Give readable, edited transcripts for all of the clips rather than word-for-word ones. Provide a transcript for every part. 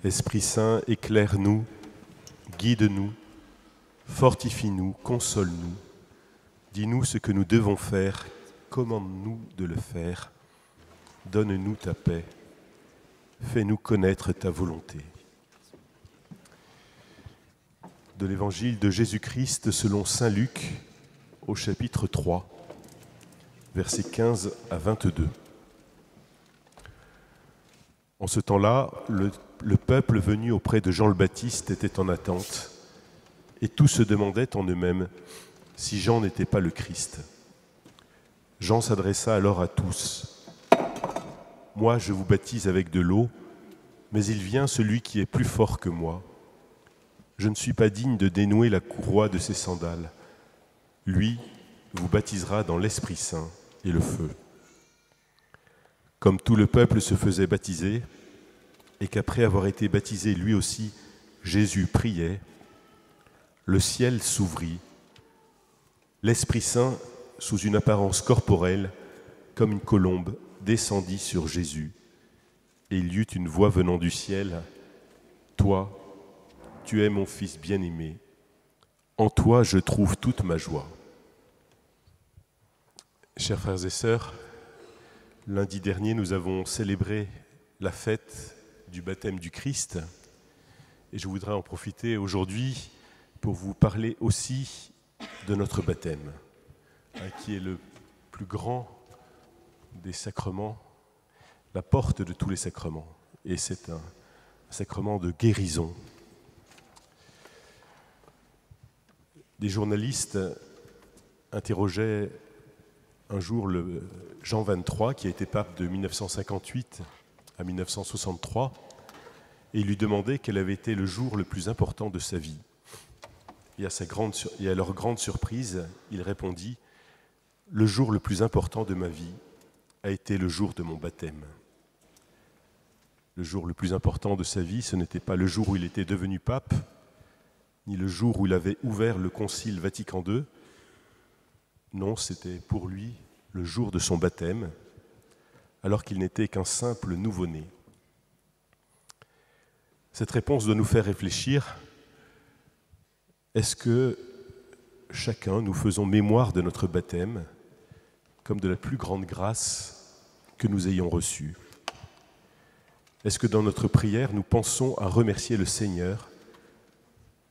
Esprit Saint, éclaire-nous, guide-nous, fortifie-nous, console-nous. Dis-nous ce que nous devons faire, commande-nous de le faire. Donne-nous ta paix, fais-nous connaître ta volonté. De l'évangile de Jésus-Christ selon saint Luc, au chapitre 3, versets 15 à 22. En ce temps-là, le peuple venu auprès de Jean le Baptiste était en attente, et tous se demandaient en eux-mêmes si Jean n'était pas le Christ. Jean s'adressa alors à tous. « Moi, je vous baptise avec de l'eau, mais il vient celui qui est plus fort que moi. Je ne suis pas digne de dénouer la courroie de ses sandales. Lui vous baptisera dans l'Esprit Saint et le feu. » Comme tout le peuple se faisait baptiser, et qu'après avoir été baptisé lui aussi, Jésus priait, le ciel s'ouvrit, l'Esprit Saint, sous une apparence corporelle, comme une colombe, descendit sur Jésus, et il y eut une voix venant du ciel, « Toi, tu es mon Fils bien-aimé, en toi je trouve toute ma joie. » Chers frères et sœurs, lundi dernier, nous avons célébré la fête du baptême du Christ et je voudrais en profiter aujourd'hui pour vous parler aussi de notre baptême, qui est le plus grand des sacrements, la porte de tous les sacrements, et c'est un sacrement de guérison. Des journalistes interrogeaient un jour le Jean XXIII, qui a été pape de 1958 à 1963, et il lui demandait quel avait été le jour le plus important de sa vie. Et à leur grande surprise, il répondit « Le jour le plus important de ma vie a été le jour de mon baptême. » Le jour le plus important de sa vie, ce n'était pas le jour où il était devenu pape, ni le jour où il avait ouvert le Concile Vatican II. Non, c'était pour lui le jour de son baptême, alors qu'il n'était qu'un simple nouveau-né. Cette réponse doit nous faire réfléchir. Est-ce que chacun, nous faisons mémoire de notre baptême comme de la plus grande grâce que nous ayons reçue? Est-ce que dans notre prière, nous pensons à remercier le Seigneur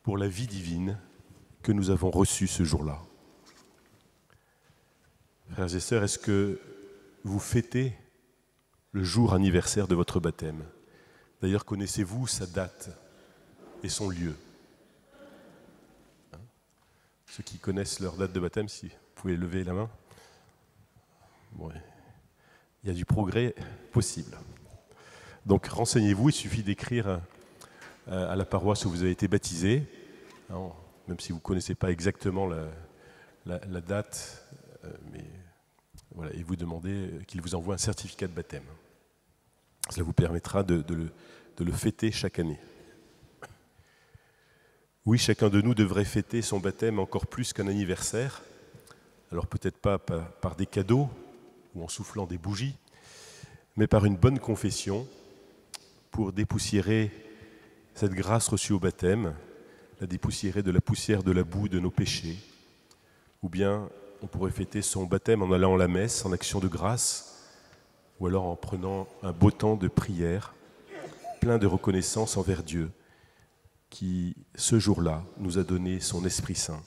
pour la vie divine que nous avons reçue ce jour-là? Frères et sœurs, est-ce que vous fêtez le jour anniversaire de votre baptême? D'ailleurs, connaissez-vous sa date et son lieu? Ceux qui connaissent leur date de baptême, si vous pouvez lever la main. Bon, il y a du progrès possible. Donc renseignez-vous, il suffit d'écrire à la paroisse où vous avez été baptisé, même si vous ne connaissez pas exactement la date, mais voilà, et vous demandez qu'il vous envoie un certificat de baptême. Cela vous permettra de le fêter chaque année. Oui, chacun de nous devrait fêter son baptême encore plus qu'un anniversaire. Alors peut-être pas par des cadeaux ou en soufflant des bougies, mais par une bonne confession pour dépoussiérer cette grâce reçue au baptême, la dépoussiérer de la poussière de la boue de nos péchés. Ou bien on pourrait fêter son baptême en allant à la messe, en action de grâce, ou alors en prenant un beau temps de prière, plein de reconnaissance envers Dieu, qui, ce jour-là, nous a donné son Esprit Saint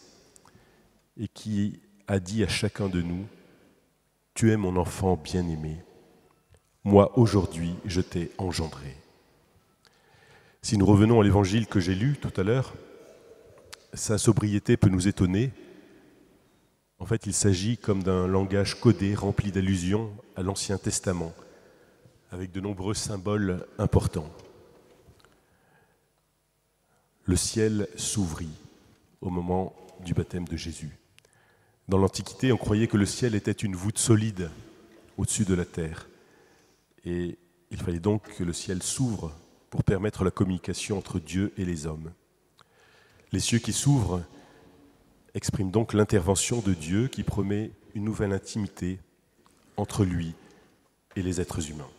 et qui a dit à chacun de nous « Tu es mon enfant bien-aimé, moi aujourd'hui je t'ai engendré ». Si nous revenons à l'évangile que j'ai lu tout à l'heure, sa sobriété peut nous étonner. En fait, il s'agit comme d'un langage codé, rempli d'allusions à l'Ancien Testament, avec de nombreux symboles importants. Le ciel s'ouvrit au moment du baptême de Jésus. Dans l'Antiquité, on croyait que le ciel était une voûte solide au-dessus de la terre. Et il fallait donc que le ciel s'ouvre pour permettre la communication entre Dieu et les hommes. Les cieux qui s'ouvrent expriment donc l'intervention de Dieu qui promet une nouvelle intimité entre lui et les êtres humains.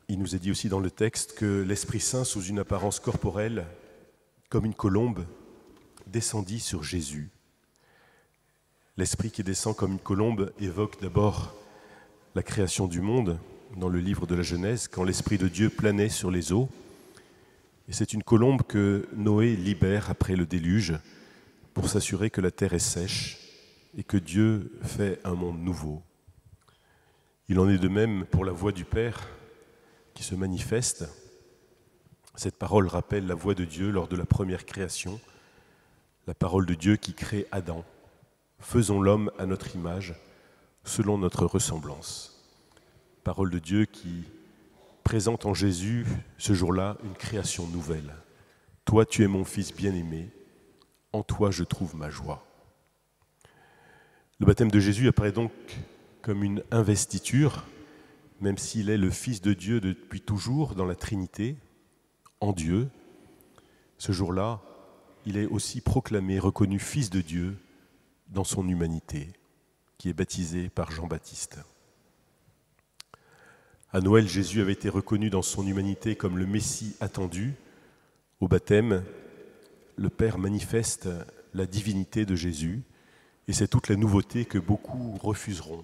il nous est dit aussi dans le texte que l'Esprit Saint, sous une apparence corporelle, comme une colombe, descendit sur Jésus. L'Esprit qui descend comme une colombe évoque d'abord la création du monde dans le livre de la Genèse, quand l'Esprit de Dieu planait sur les eaux. Et c'est une colombe que Noé libère après le déluge pour s'assurer que la terre est sèche et que Dieu fait un monde nouveau. Il en est de même pour la voix du Père qui se manifeste. Cette parole rappelle la voix de Dieu lors de la première création, la parole de Dieu qui crée Adam. Faisons l'homme à notre image, selon notre ressemblance. Parole de Dieu qui présente en Jésus, ce jour-là, une création nouvelle. Toi, tu es mon Fils bien-aimé, en toi je trouve ma joie. Le baptême de Jésus apparaît donc comme une investiture, même s'il est le Fils de Dieu depuis toujours dans la Trinité, en Dieu. Ce jour-là, il est aussi proclamé, reconnu Fils de Dieu dans son humanité, qui est baptisé par Jean-Baptiste. À Noël, Jésus avait été reconnu dans son humanité comme le Messie attendu. Au baptême, le Père manifeste la divinité de Jésus, et c'est toute la nouveauté que beaucoup refuseront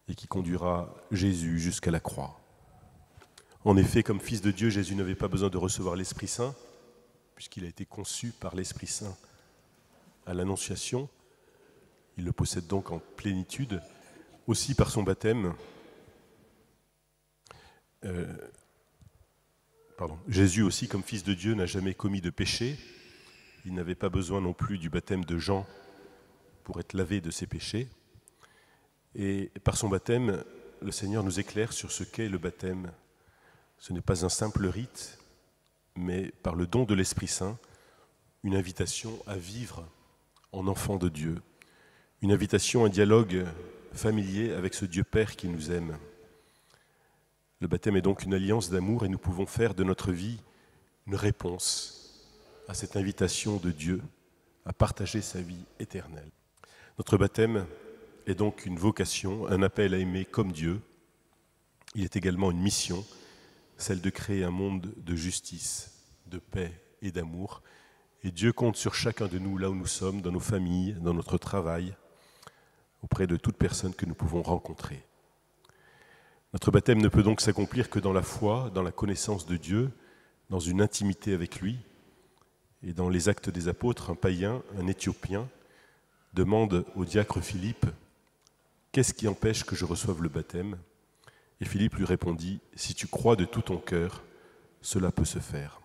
et qui conduira Jésus jusqu'à la croix. En effet, comme Fils de Dieu, Jésus n'avait pas besoin de recevoir l'Esprit Saint, puisqu'il a été conçu par l'Esprit Saint à l'Annonciation. Il le possède donc en plénitude, aussi par son baptême. Jésus aussi, comme Fils de Dieu, n'a jamais commis de péché. Il n'avait pas besoin non plus du baptême de Jean pour être lavé de ses péchés. Et par son baptême, le Seigneur nous éclaire sur ce qu'est le baptême. Ce n'est pas un simple rite, mais par le don de l'Esprit Saint, une invitation à vivre en enfant de Dieu, une invitation à un dialogue familier avec ce Dieu Père qui nous aime. Le baptême est donc une alliance d'amour et nous pouvons faire de notre vie une réponse à cette invitation de Dieu à partager sa vie éternelle. Notre baptême est donc une vocation, un appel à aimer comme Dieu. Il est également une mission, celle de créer un monde de justice, de paix et d'amour. Et Dieu compte sur chacun de nous, là où nous sommes, dans nos familles, dans notre travail, auprès de toute personne que nous pouvons rencontrer. Notre baptême ne peut donc s'accomplir que dans la foi, dans la connaissance de Dieu, dans une intimité avec lui. Et dans les Actes des Apôtres, un païen, un Éthiopien, demande au diacre Philippe « Qu'est-ce qui empêche que je reçoive le baptême ?» Et Philippe lui répondit « Si tu crois de tout ton cœur, cela peut se faire. »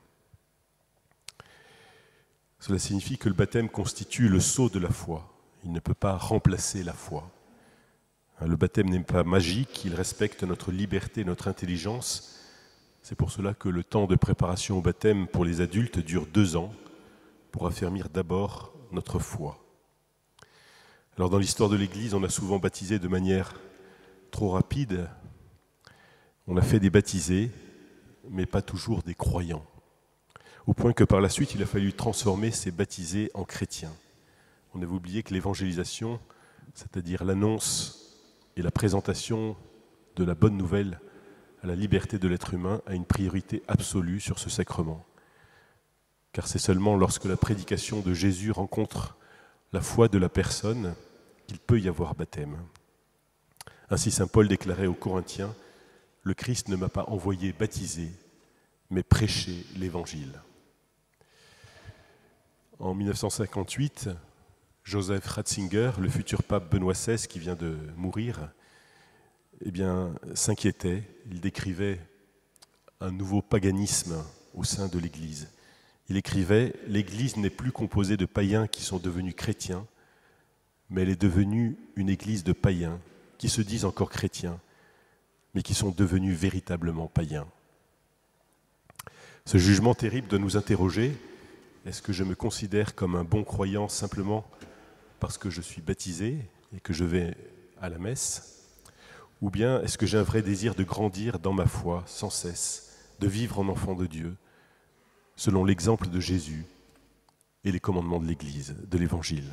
Cela signifie que le baptême constitue le sceau de la foi. Il ne peut pas remplacer la foi. Le baptême n'est pas magique, il respecte notre liberté, notre intelligence. C'est pour cela que le temps de préparation au baptême pour les adultes dure 2 ans, pour affermir d'abord notre foi. Alors dans l'histoire de l'Église, on a souvent baptisé de manière trop rapide. On a fait des baptisés, mais pas toujours des croyants. Au point que par la suite, il a fallu transformer ces baptisés en chrétiens. On avait oublié que l'évangélisation, c'est-à-dire l'annonce et la présentation de la bonne nouvelle à la liberté de l'être humain, a une priorité absolue sur ce sacrement. Car c'est seulement lorsque la prédication de Jésus rencontre la foi de la personne qu'il peut y avoir baptême. Ainsi saint Paul déclarait aux Corinthiens « Le Christ ne m'a pas envoyé baptiser, mais prêcher l'Évangile ». En 1958, Joseph Ratzinger, le futur pape Benoît XVI qui vient de mourir, s'inquiétait. Il décrivait un nouveau paganisme au sein de l'Église. Il écrivait « L'Église n'est plus composée de païens qui sont devenus chrétiens, mais elle est devenue une Église de païens qui se disent encore chrétiens, mais qui sont devenus véritablement païens. » Ce jugement terrible doit nous interroger. Est-ce que je me considère comme un bon croyant simplement parce que je suis baptisé et que je vais à la messe? Ou bien est-ce que j'ai un vrai désir de grandir dans ma foi sans cesse, de vivre en enfant de Dieu, selon l'exemple de Jésus et les commandements de l'Église, de l'Évangile?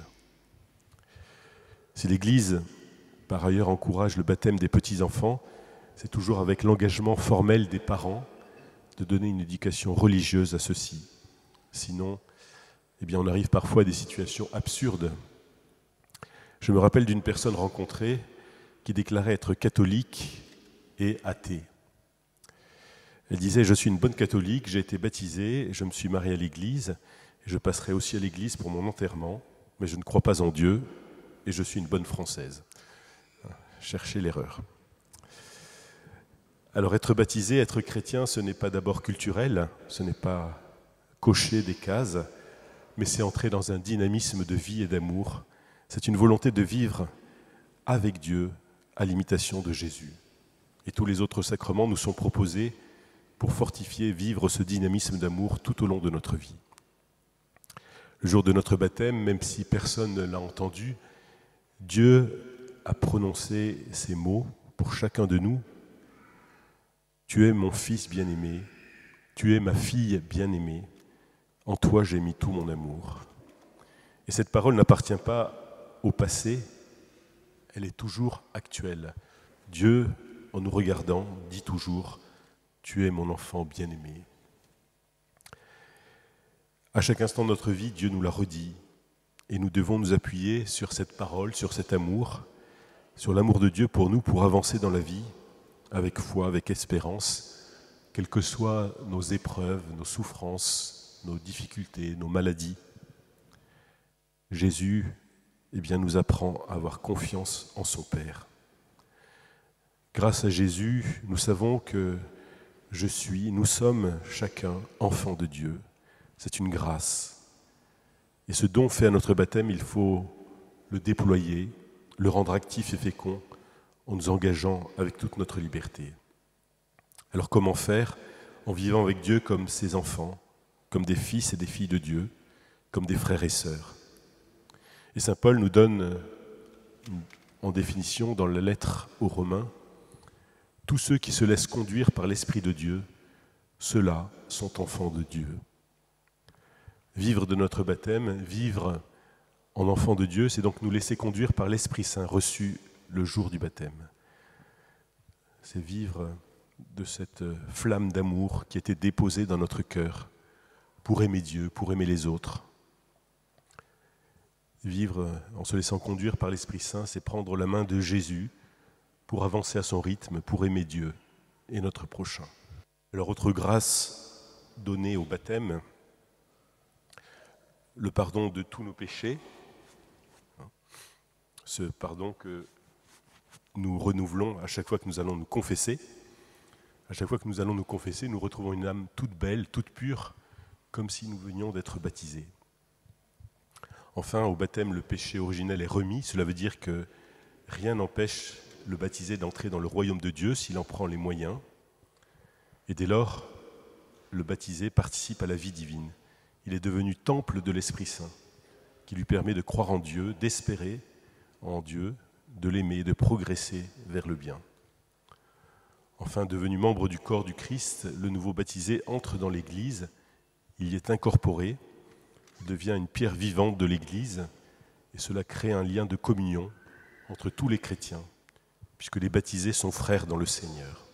Si l'Église, par ailleurs, encourage le baptême des petits-enfants, c'est toujours avec l'engagement formel des parents de donner une éducation religieuse à ceux-ci. Sinon, eh bien, on arrive parfois à des situations absurdes. Je me rappelle d'une personne rencontrée qui déclarait être catholique et athée. Elle disait « Je suis une bonne catholique, j'ai été baptisée, je me suis mariée à l'église, et je passerai aussi à l'église pour mon enterrement, mais je ne crois pas en Dieu, et je suis une bonne Française. » Cherchez l'erreur. Alors être baptisé, être chrétien, ce n'est pas d'abord culturel, ce n'est pas cocher des cases, mais c'est entrer dans un dynamisme de vie et d'amour. C'est une volonté de vivre avec Dieu à l'imitation de Jésus. Et tous les autres sacrements nous sont proposés pour fortifier, vivre ce dynamisme d'amour tout au long de notre vie. Le jour de notre baptême, même si personne ne l'a entendu, Dieu a prononcé ces mots pour chacun de nous. « Tu es mon fils bien-aimé, tu es ma fille bien-aimée, en toi j'ai mis tout mon amour. » Et cette parole n'appartient pas au passé, elle est toujours actuelle. Dieu, en nous regardant, dit toujours « Tu es mon enfant bien-aimé ». À chaque instant de notre vie, Dieu nous l'a redit, et nous devons nous appuyer sur cette parole, sur cet amour, sur l'amour de Dieu pour nous, pour avancer dans la vie, avec foi, avec espérance, quelles que soient nos épreuves, nos souffrances, nos difficultés, nos maladies. Jésus, nous apprend à avoir confiance en son Père. Grâce à Jésus, nous savons que nous sommes chacun enfants de Dieu. C'est une grâce. Et ce don fait à notre baptême, il faut le déployer, le rendre actif et fécond en nous engageant avec toute notre liberté. Alors comment faire? En vivant avec Dieu comme ses enfants, comme des fils et des filles de Dieu, comme des frères et sœurs. Et saint Paul nous donne en définition dans la lettre aux Romains, tous ceux qui se laissent conduire par l'Esprit de Dieu, ceux-là sont enfants de Dieu. Vivre de notre baptême, vivre en enfant de Dieu, c'est donc nous laisser conduire par l'Esprit Saint reçu le jour du baptême. C'est vivre de cette flamme d'amour qui était déposée dans notre cœur pour aimer Dieu, pour aimer les autres. Vivre en se laissant conduire par l'Esprit Saint, c'est prendre la main de Jésus pour avancer à son rythme, pour aimer Dieu et notre prochain. Alors, autre grâce donnée au baptême, le pardon de tous nos péchés, ce pardon que nous renouvelons à chaque fois que nous allons nous confesser. À chaque fois que nous allons nous confesser, nous retrouvons une âme toute belle, toute pure, comme si nous venions d'être baptisés. Enfin, au baptême, le péché originel est remis. Cela veut dire que rien n'empêche le baptisé d'entrer dans le royaume de Dieu s'il en prend les moyens. Et dès lors, le baptisé participe à la vie divine. Il est devenu temple de l'Esprit Saint, qui lui permet de croire en Dieu, d'espérer en Dieu, de l'aimer, de progresser vers le bien. Enfin, devenu membre du corps du Christ, le nouveau baptisé entre dans l'Église, il y est incorporé, devient une pierre vivante de l'Église, et cela crée un lien de communion entre tous les chrétiens, puisque les baptisés sont frères dans le Seigneur.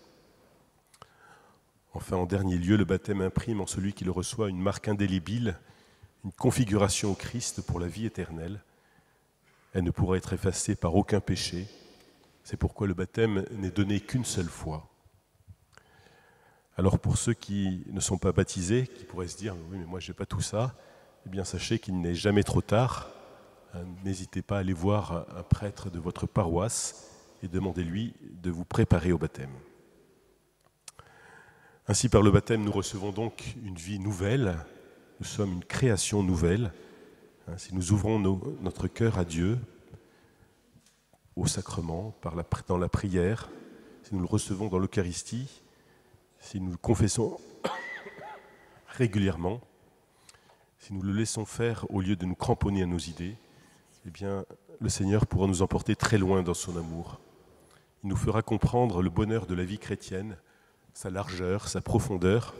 Enfin, en dernier lieu, le baptême imprime en celui qui le reçoit une marque indélébile, une configuration au Christ pour la vie éternelle. Elle ne pourra être effacée par aucun péché. C'est pourquoi le baptême n'est donné qu'une seule fois. Alors pour ceux qui ne sont pas baptisés, qui pourraient se dire « oui, mais moi je n'ai pas tout ça », eh bien sachez qu'il n'est jamais trop tard. N'hésitez pas à aller voir un prêtre de votre paroisse et demandez-lui de vous préparer au baptême. Ainsi, par le baptême, nous recevons donc une vie nouvelle, nous sommes une création nouvelle. Si nous ouvrons notre cœur à Dieu, au sacrement, dans la prière, si nous le recevons dans l'Eucharistie, si nous le confessons régulièrement, si nous le laissons faire au lieu de nous cramponner à nos idées, eh bien, le Seigneur pourra nous emporter très loin dans son amour. Il nous fera comprendre le bonheur de la vie chrétienne, sa largeur, sa profondeur.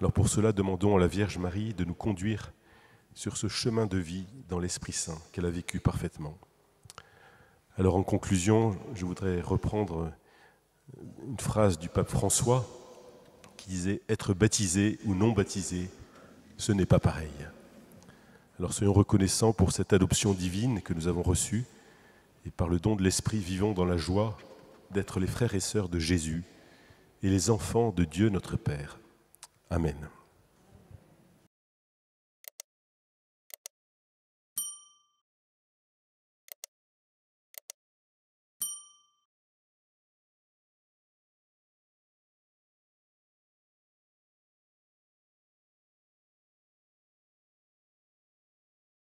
Alors pour cela, demandons à la Vierge Marie de nous conduire sur ce chemin de vie dans l'Esprit Saint qu'elle a vécu parfaitement. Alors en conclusion, je voudrais reprendre une phrase du pape François qui disait « Être baptisé ou non baptisé, ce n'est pas pareil ». Alors soyons reconnaissants pour cette adoption divine que nous avons reçue et par le don de l'Esprit, vivons dans la joie d'être les frères et sœurs de Jésus et les enfants de Dieu notre Père. Amen.